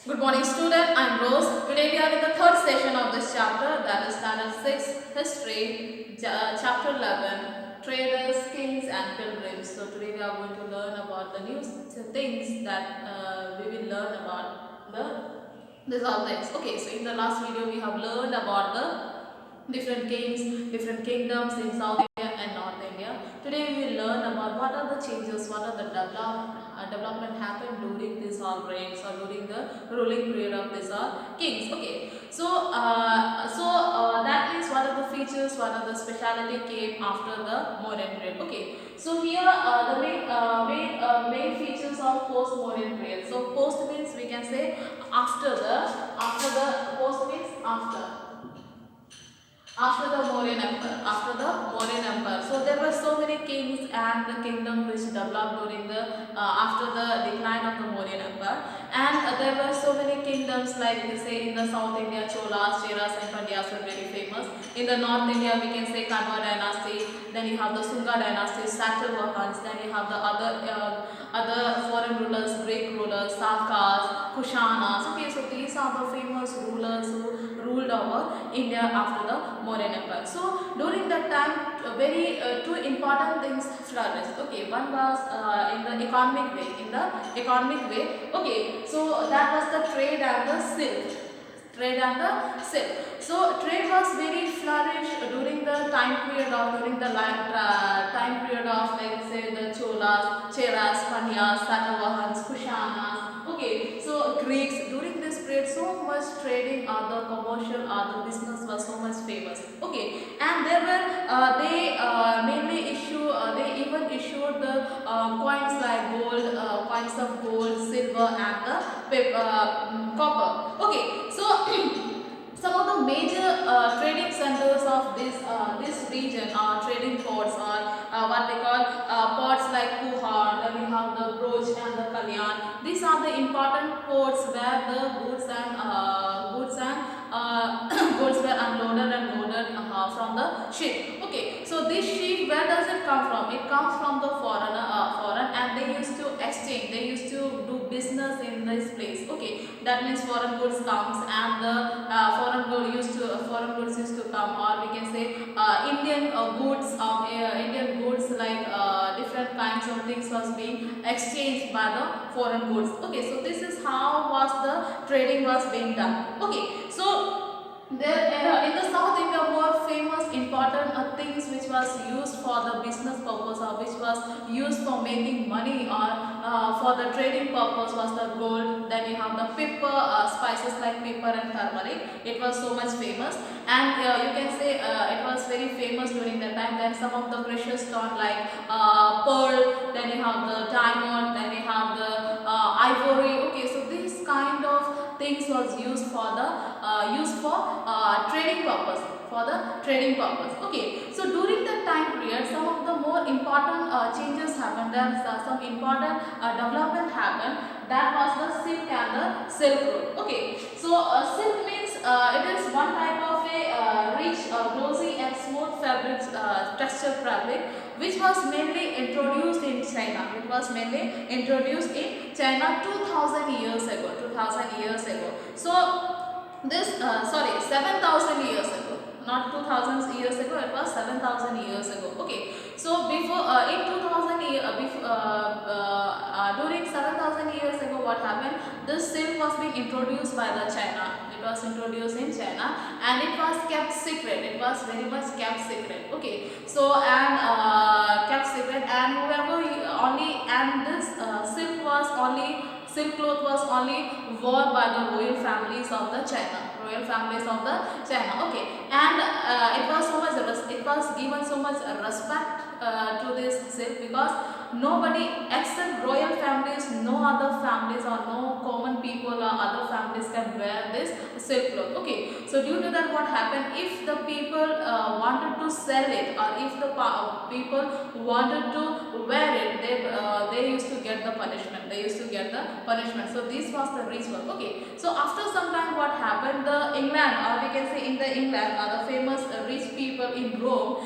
Good morning student, I am Rose. Today we are in the third session of this chapter, that is standard 6 history, chapter 11, traders, kings and pilgrims. So today we are going to learn about the new things that we will learn about these all things. Okay, so in the last video we have learned about the different kings, different kingdoms in South India and North India. Today we will learn about what are the changes, what are the development happened during this all reigns or during the ruling period of these all kings. Okay, so that means what are the features, what are the speciality came after the Mauryan period. Okay, so here the main features of post Mauryan period. So post means we can say after the post means after the Mauryan Empire. After the Mauryan Empire, so there were so many kings and the kingdom which developed during the after the decline of the Mauryan Empire, and there were so many kingdoms like we say in the South India, Cholas, Cheras, and Pandyas were very famous. In the North India, we can say Kanva dynasty. Then you have the Sunga dynasty, Satyavahans. Then you have the other foreign rulers, Greek rulers, Sakas, Kushanas. Okay, so these are the famous rulers who ruled over India after the Mauryan Empire. So during that time, very two important things flourished. Okay, one was in the economic way. In the economic way, okay, so that was the trade and the silk. Trade and the silk. So trade was very flourished during the time period of time period of like say the Cholas, Cheras, Pandyas, Satyavahans, Kushanas. Okay, so Greeks during this period so much trading or the commercial or the business was so much famous. Okay, and there were mainly they even issued the coins like gold, coins of gold, silver, and the copper. Okay, so some of the major trading centers of this region are trading ports or what they call ports like Puhar, then we have the Broj and the Kalyan. These are the important ports where the goods were unloaded and loaded from the ship. Okay, so this ship, where does it come from? It comes from the foreign, and they used to exchange. They used to do business in this place. Okay, that means foreign goods comes, and the foreign goods used to come, or we can say Indian goods like different kinds of things was being exchanged by the foreign goods. Okay, so this is how was the trading was being done. Okay, so there in the South India more famous important things which was used for the business purpose or which was used for making money or for the trading purpose was the gold. Then you have the pepper, spices like pepper and turmeric. It was so much famous, and you can say it was very famous during that time. Then some of the precious stone like pearl. Then you have the diamond. Then you have the ivory. Okay, so this kind of things was used for the trading purpose, for the trading purpose. Okay, so during that time period some of the more important changes happened. There some important development happened. That was the silk and the silk road. Okay, so silk means it is one type of a rich glossy and smooth fabric, texture fabric, which was mainly introduced in China. It was mainly introduced in China 2000 years ago. 2000 years ago. So this 7,000 years ago, not 2000 years ago, it was 7,000 years ago. Okay, so before in 2000 during 7,000 years ago, what happened? This silk was being introduced by the China. It was introduced in China, and it was kept secret. It was very much kept secret. Okay, so and kept secret, and only, and this silk cloth was only worn by the royal families of the China. Royal families of the China. Okay, and it was so much it was given so much respect to this silk, because nobody except royal families, no other families or no common people or other families can wear this silk cloth. Okay, so due to that, what happened? If the people wanted to sell it, or if the people wanted to wear it, they used to get the punishment. They used to get the punishment. So this was the ritual. Okay, so after some time, what happened? The England, or we can say in the England, the famous rich people in Rome,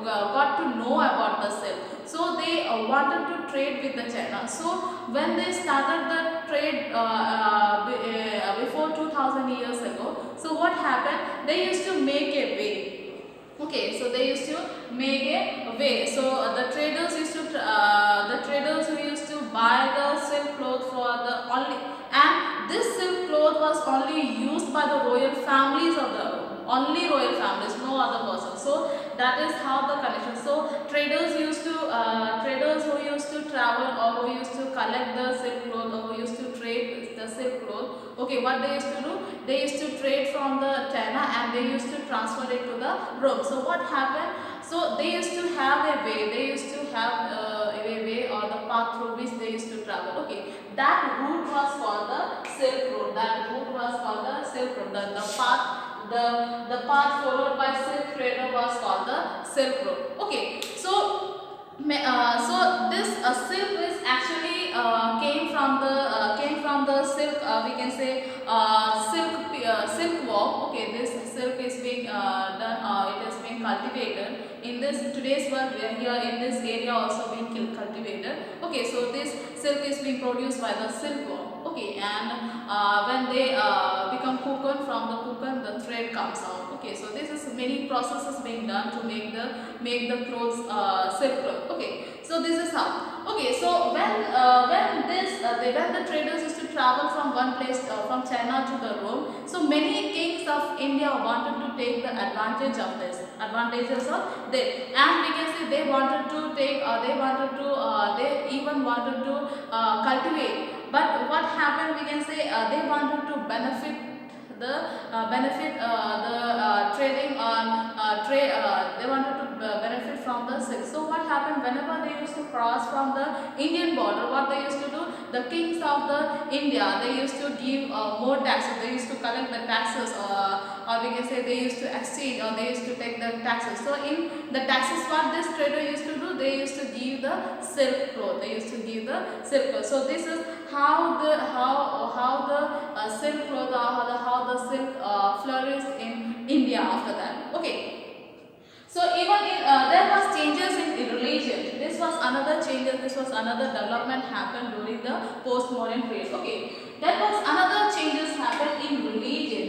got to know about the silk. So they wanted to trade with the China. So when they started the trade before 2000 years ago, so what happened? They used to make a way. Okay, so they used to make a way. So the traders who used to buy the silk cloth for the only, and this silk cloth was only used by the royal families of the only royal families, no other person. So that is how the connection. So traders who used to travel or who used to collect the silk cloth or who used to trade the silk cloth. Okay, what they used to do? They used to trade from the China and they used to transfer it to the Rome. So what happened? So they used to have a way. They used to have a way or the path through which they used to travel. Okay, that route was called the Silk Road. That route was called the Silk Road. The path followed by silk trader was called the Silk Road. Okay, so this silk is actually came from the silk, we can say silkworm. Okay, this silk is being done, it is being cultivated in this today's world. We are here in this area also being cultivated. Okay, so this silk is being produced by the silkworm. Okay, and when they become cocoon, from the cocoon the thread comes out. Okay, so this is many processes being done to make the clothes silk cloth. Okay, so this is how. Okay, so when the traders used to travel from one place from China to the Rome, so many kings of India wanted to take the advantages of this, and we can say they wanted to take, they even wanted to cultivate. But what happened? We can say they wanted to benefit trading on trade. They wanted to benefit from the silk. So what happened? Whenever they used to cross from the Indian border, what they used to do? The kings of the India, they used to give more taxes. They used to collect the taxes, or we can say they used to exchange, or they used to take the taxes. So in the taxes, what this trader used to do? They used to give the silk cloth. They used to give the silk cloth. So this is how the silk cloth, how the silk flourished in India after that. Okay. So even there was changes in religion. This was another changes. This was another development happened during the post-modern period. Okay, there was another changes happened in religion.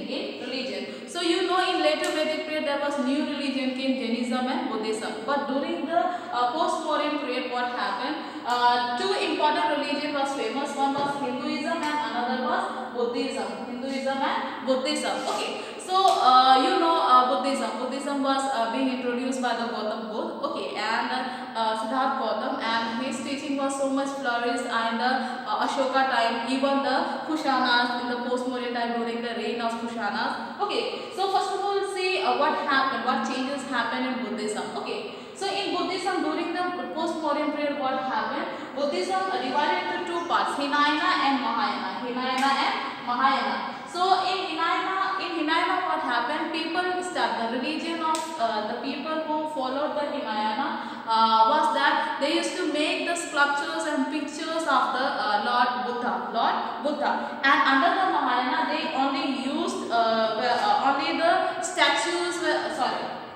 So you know, in later Vedic period there was new religion came, Jainism and Buddhism. But during the post-modern period, what happened? Two important religion was famous. One was Hinduism and another was Buddhism. Hinduism and Buddhism. Okay. So you know, Buddhism was being introduced by the Gautam Buddha. Okay, and Siddhartha Gautam, and his teaching was so much flourished in the Ashoka time, even the Kushanas in the post-modern time during the reign of Kushanas. Okay, so first of all, see what happened, what changes happened in Buddhism. Okay, so in Buddhism during the post-modern period, what happened? Buddhism divided into two parts: Hinayana and Mahayana. Hinayana and Mahayana. So in Hinayana, what happened? The religion of the people who followed the Hinayana was that they used to make the sculptures and pictures of the Lord Buddha. And under the Mahayana, they only used only the statues.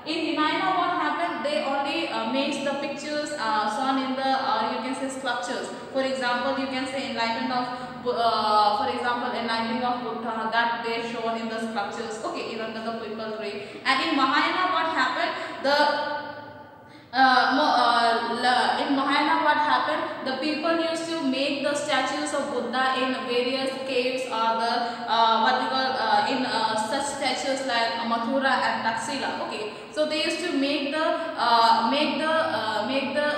In Hinayana, what happened? They only made the pictures shown in the, you can say, sculptures. For example, you can say enlightenment of Buddha, that they shown in the sculptures. Okay, even the people pray. And in Mahayana, what happened? In Mahayana, what happened? The people used to make the statues of Buddha in various caves, or such statues like Mathura and Taxila. Okay, so they used to make the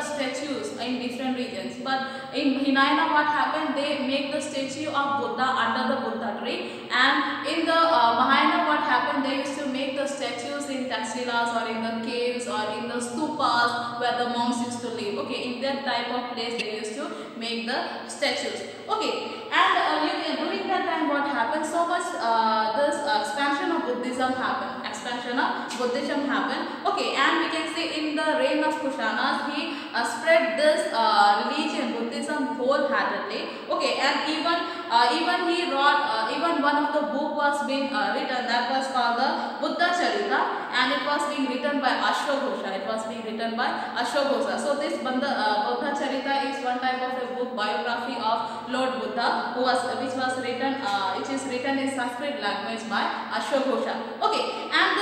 statues in different regions. But in Hinayana, what happened? They make the statue of Buddha under the Buddha tree, and in the Mahayana, what happened? They used to make the statues in Taxilas or in the caves or in the stupas where the monks used to live. Okay, in that type of place they used to make the statues. Okay, and during that time, what happened? So much this expansion of Buddhism happened. Okay, and we can say in the reign of Kushanas, he spread this religion, Buddhism, wholeheartedly. Okay, and even even he wrote, even one of the book was being written, that was called the Buddha Charita, and it was being written by Ashwagosha. It was being written by Ashwagosha. So this Buddha Charita is one type of a book biography of Lord Buddha, which is written in Sanskrit language by Ashwagosha. Okay, and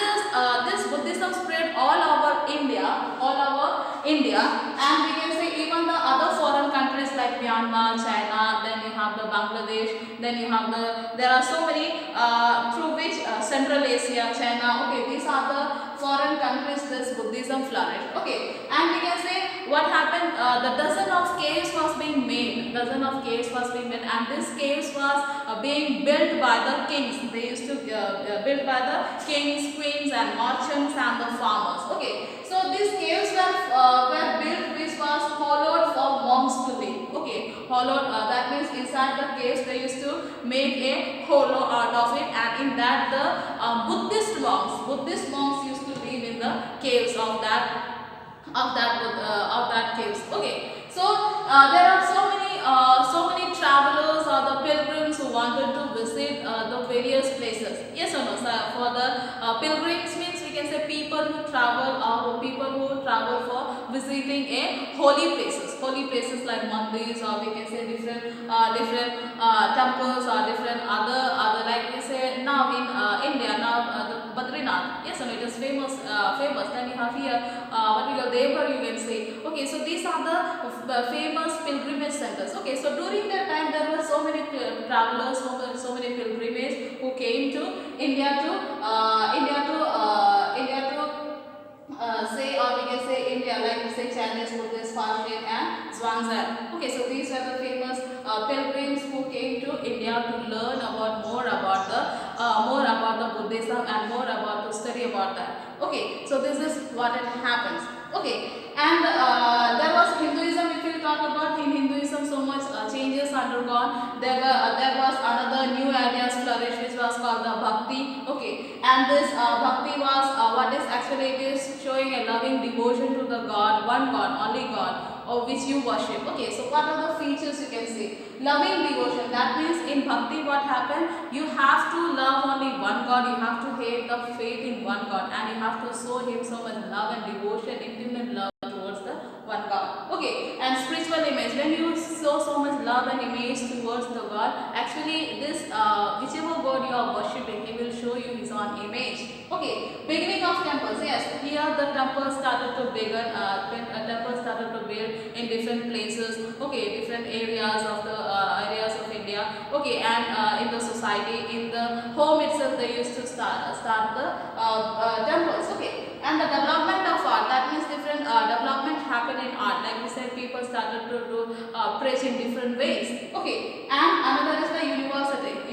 this Buddhism spread all over India, and we can say even the other foreign countries like Myanmar, China, then you have the Bangladesh, then you have there are so many through which Central Asia, China, okay, these are the foreign countries this Buddhism flourished. Okay, and we can say what happened, the dozen of caves was being made, and this caves was being built by the kings. They used to built by the kings, queens and merchants and the farmers. Okay, so these caves were built which was hollowed for monks to live. Okay, hollowed, that means inside the caves they used to make a hollow out of it, and in that the Buddhist monks used to live in the caves of that caves. Okay, so there are so many travelers or the pilgrims who wanted to visit the various places. Yes or no? So for the pilgrims means we can say people who travel for visiting a holy places like mandirs, or we can say different temples, or different other like we say now in India now the Badrinath. Yes or no? It is famous. Then you have here what we call Devar, you can say. Okay, so these are the famous pilgrimage centers. Okay, so during that time there were so many travelers, so many pilgrimages who came to India say, or we can say India, like we say Chinese, Buddhist, Persian and Zhuangzi. Okay, so these are the famous pilgrims who came to India to learn more about the Buddhism and more about to study about that. Okay, so this is what it happens. Okay, and there was Hinduism. If we talk about in Hinduism, so much changes undergone. There was another new ideas flourished, which was called the Bhakti. Okay, and this Bhakti was what is actually, it is showing a loving devotion to the God, one God, only God, of which you worship. Okay, so what are the features you can see? Loving devotion. That means in Bhakti what happened? You have to love only one God. You have to hate the faith in one God, and you have to show Him so much love and devotion, intimate love towards the one God. Okay, and spiritual image. When you show so much love and image towards the God, actually this whichever God you are worshipping, He will show you His own image. Okay, beginning of temples. Yes, here the temples started to begin. Temples started to build in different places. Okay, different areas of India. Okay, and in the society, in the home itself, they used to start the temples. Okay, and the development of art. That means different development happened in art. Like we said, people started to do preach in different ways. Okay, and another is the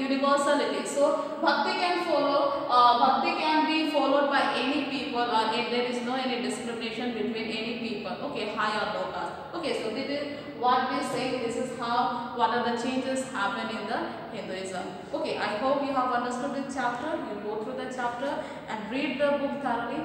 universality. So bhakti can be followed by any people, or there is no any discrimination between any people. Okay, high or low caste. Okay, so this is what we say. This is what are the changes happen in the Hinduism. Okay, I hope you have understood this chapter. You go through the chapter and read the book thoroughly.